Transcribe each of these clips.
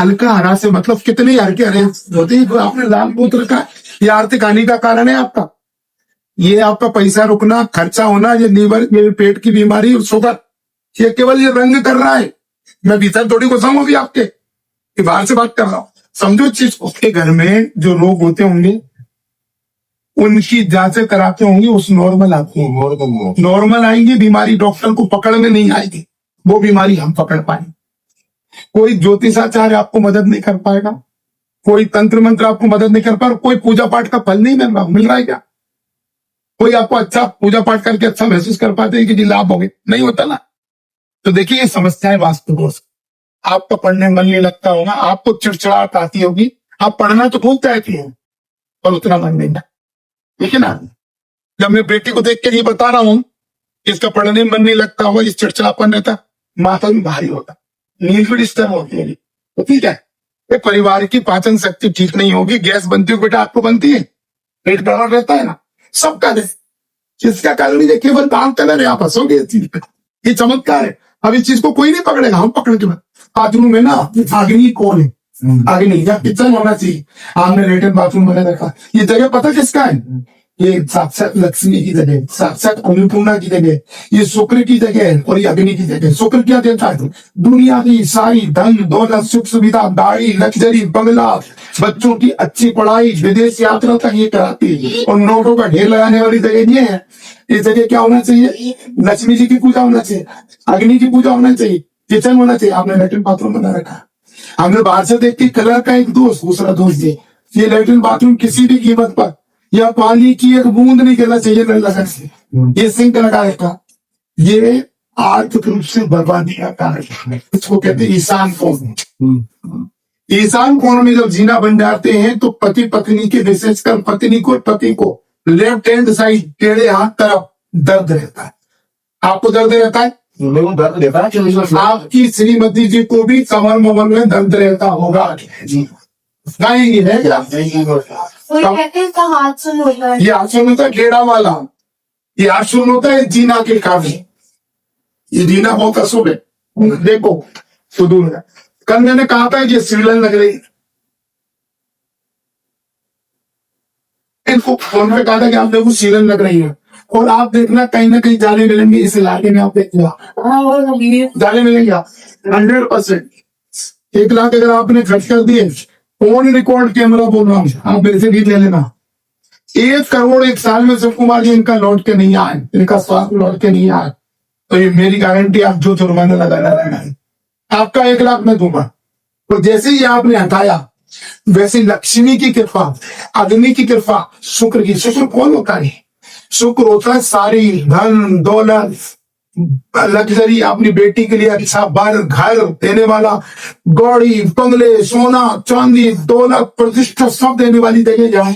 हल्का हरा से मतलब कितने हल्के हरे होते हैं, आपने लाल बहुत रखा है, ये आर्थिक हानि का कारण है आपका। ये आपका पैसा रुकना, खर्चा होना, ये लीवर, ये पेट की बीमारी और शुगर, ये केवल ये रंग कर रहा है। मैं भीतर थोड़ी घुसाऊं अभी आपके, कि बाहर से बात कर रहा हूं। समझो इस चीज को। आपके घर में जो रोग होते होंगे उनकी जांचें कराते होंगे, उस नॉर्मल आती है, नॉर्मल आएंगी, बीमारी डॉक्टर को पकड़ में नहीं आएगी, वो बीमारी हम पकड़ पाएंगे। कोई ज्योतिषाचार्य आपको मदद नहीं कर पाएगा, कोई तंत्र मंत्र आपको मदद नहीं कर पाएगा, कोई पूजा पाठ का फल नहीं मिल रहा, मिल रहा है क्या? कोई आपको अच्छा पूजा पाठ करके अच्छा महसूस कर पाते हैं कि जी लाभ हो गए? नहीं होता ना। तो देखिए ये समस्या है वास्तु दोष। आपका पढ़ने में मन नहीं लगता होगा, आपको चिड़चिड़ाहट आती होगी, आप पढ़ना तो भूल जाती हो पर उतना मन नहीं लगता, ठीक है ना। जब मैं बेटी को देख के ये बता रहा हूं कि इसका पढ़ने में मन नहीं लगता होगा, इस चिड़चिड़ापन रहता, माथा भी भारी होता, नींद भी डिस्टर्ब होती है, तो ठीक है। ये परिवार की पाचन शक्ति ठीक नहीं होगी, गैस बनती होगी, बेटा आपको बनती है, पेट गड़बड़ रहता है ना, सबका दे। किसका कारण नहीं, केवल दांत कलर है, आप हंसोगे इस चीज पे, ये चमत्कार है। अब इस चीज को कोई नहीं पकड़ेगा, हम पकड़ेंगे। बाथरूम में ना अग्नि कौन है, अग्नि या किचन होना चाहिए, आपने लेटरिन बाथरूम बना रखा, ये जगह पता किसका है? ये साक्षात लक्ष्मी की जगह, साक्षात अन्नपूर्णा की जगह, ये शुक्र की जगह है और ये अग्नि की जगह। शुक्र क्या देता है? दुनिया की सारी धन दौलत सुख सुविधा, गाड़ी, लग्जरी, बंगला, बच्चों की अच्छी पढ़ाई, विदेश यात्रा तक ये कराती है। और नोटों का ढेर लगाने वाली जगह ये है। इस जगह क्या होना चाहिए? लक्ष्मी जी की पूजा होना चाहिए, अग्नि की पूजा होना चाहिए, किचन होना चाहिए। आपने लेटरिन बाथरूम बना रखा, हमने बाहर से देख के कलर का एक दोष, दूसरा दोष ये लेटरिन बाथरूम किसी भी कीमत पर या पानी की एक बूंद नहीं गिरना चाहिए लगा से, ये सिंक लगा रखा, ये आर्थिक रूप से बर्बादी का कारण। इसको कहते हैं ईशान कोण। ईशान कोण में जब जीना बन जाते हैं तो पति पत्नी के, विशेषकर पत्नी को, पति को लेफ्ट हैंड साइड टेढ़े हाथ तरफ दर्द रहता है। आपको दर्द रहता है? दर्द रहता है। आपकी श्रीमती जी को भी कमर ममर में दर्द रहता होगा, नहीं है क्या? हाथ सुन होता है, ये हाथ सुन होता है टेढ़ा वाला, ये हाथ सुन होता है जीना के कारण। ये जीना बहुत अशुभ है, देखो तो दूर है। कल मैंने कहा था कि सीलन लग रही, इनको फोन पे कहा था कि आप देखो सीलन लग रही है, और आप देखना कहीं ना कहीं जाले मिलेंगे इस इलाके में, आप देखिएगा जाले मिलेंगे 100%। 1 लाख अगर आपने खर्च कर दिए, फोन रिकॉर्ड कैमरा बोल रहा हूँ, आप मेरे से भी ले लेना, 1 करोड़ 1 साल में शिव कुमार जी इनका लौट के नहीं आए, इनका स्वास्थ्य लौट के नहीं आए, तो ये मेरी गारंटी, आप जो जुर्माना लगाना है आपका 1 लाख मैं दूंगा। तो जैसे ही आपने हटाया वैसे लक्ष्मी की कृपा, अग्नि की कृपा, शुक्र की, शुक्र कौन होता है? शुक्र होता है सारी धन दौलत, लग्जरी, अपनी बेटी के लिए अच्छा बार घर देने वाला, गौड़ी बंगले, सोना चांदी, दौलत प्रतिष्ठा सब देने वाली जगह जाए।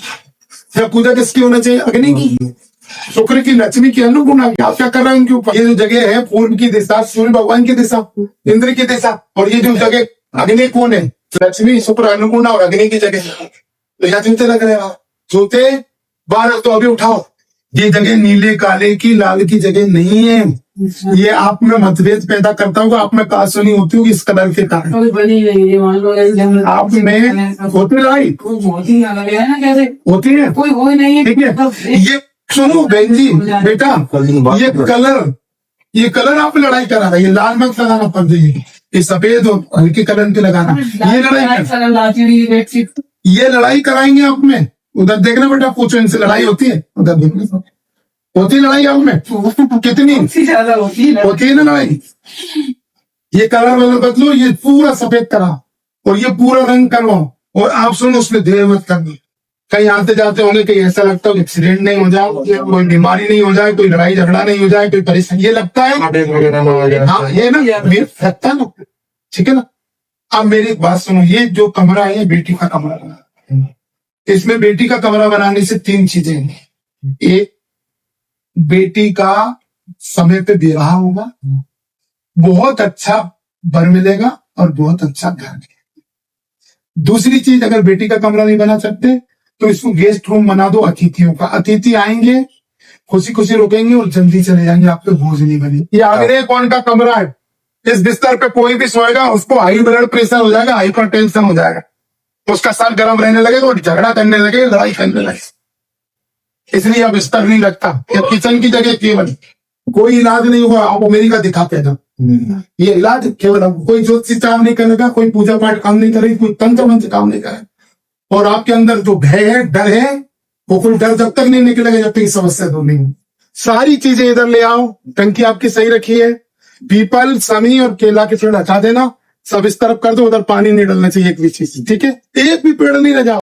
जब पूजा किसकी होना चाहिए? अग्नि की, शुक्र की, लक्ष्मी की, अन्नपूर्णा की। आप क्या कर रहे हैं उनके ऊपर? ये जो जगह है पूर्व की दिशा, सूर्य भगवान की दिशा, इंद्र की दिशा, और ये जो जगह अग्नि कौन है? लक्ष्मी, शुक्र, अन्नपूर्णा और अग्नि की जगह। तो यहाँ जूते लग रहे हैं, जूते 12 तो अभी उठाओ। ये जगह नीले काले की लाल की जगह नहीं है, ये आप में मतभेद पैदा करता होगा, आप में कहा सुनी होती होगी इस कलर के कारण। आप में होती लड़ाई होती है, कोई नहीं है, ठीक है। ये सुनो बहन जी, बेटा, ये कलर आप लड़ाई करा रहा है, ये लाल मत लगाना पड़ जाएगी, ये सफेद और हल्के कलर के लगाना, ये लड़ाई कराएंगे आप में। उधर देखना बेटा, पूछो इनसे, लड़ाई होती है उधर देखना, होती है लड़ाई आप में? कितनी ज्यादा होती है ना लड़ाई। ये कलर वलर बदलो, ये पूरा सफेद करा और ये पूरा रंग करवाओ, और आप सुनो उसमें देर मत करनी। कहीं आते जाते होंगे, कहीं ऐसा लगता है एक्सीडेंट नहीं हो जाए, कोई बीमारी नहीं हो जाए, कोई लड़ाई झगड़ा नहीं हो जाए, कोई परेशानी, ये लगता है हाँ, ये ना लगता है ना, ठीक है ना। अब मेरी एक बात सुनो, ये जो कमरा है ये बेटी का कमरा है, इसमें बेटी का कमरा बनाने से 3 चीजें हैं। एक, बेटी का समय पे विवाह होगा, बहुत अच्छा वर मिलेगा और बहुत अच्छा घर मिलेगा। दूसरी चीज, अगर बेटी का कमरा नहीं बना सकते तो इसको गेस्ट रूम बना दो अतिथियों का, अतिथि आएंगे खुशी खुशी रुकेंगे और जल्दी चले जाएंगे, आप पे बोझ नहीं बने। ये आगरे कौन का कमरा है? इस बिस्तर पे कोई भी सोएगा उसको हाई ब्लड प्रेशर हो जाएगा, हाइपर टेंशन हो जाएगा, उसका सर गर्म रहने लगेगा और झगड़ा करने लगेगा, लड़ाई करने लगेगा। इसलिए अब बिस्तर नहीं रखता। या किचन की जगह केवल कोई इलाज नहीं होगा, आप अमेरिका दिखाते हैं। ये इलाज केवल अब कोई ज्योतिषी काम नहीं करेगा, कोई पूजा पाठ काम नहीं करेगी, कोई तंत्र मंत्र काम नहीं करेगा। और आपके अंदर जो भय है, डर है, वो कोई डर जब तक नहीं निकलेगा जब तक ये समस्या दूर नहीं हो। सारी चीजें इधर ले आओ, टंकी आपकी सही रखी है, पीपल, समी और केला के पेड़ हटा देना, सब इस तरफ कर दो, उधर पानी नहीं डालना चाहिए एक भी चीज, ठीक है? एक भी पेड़ नहीं रह जाओ।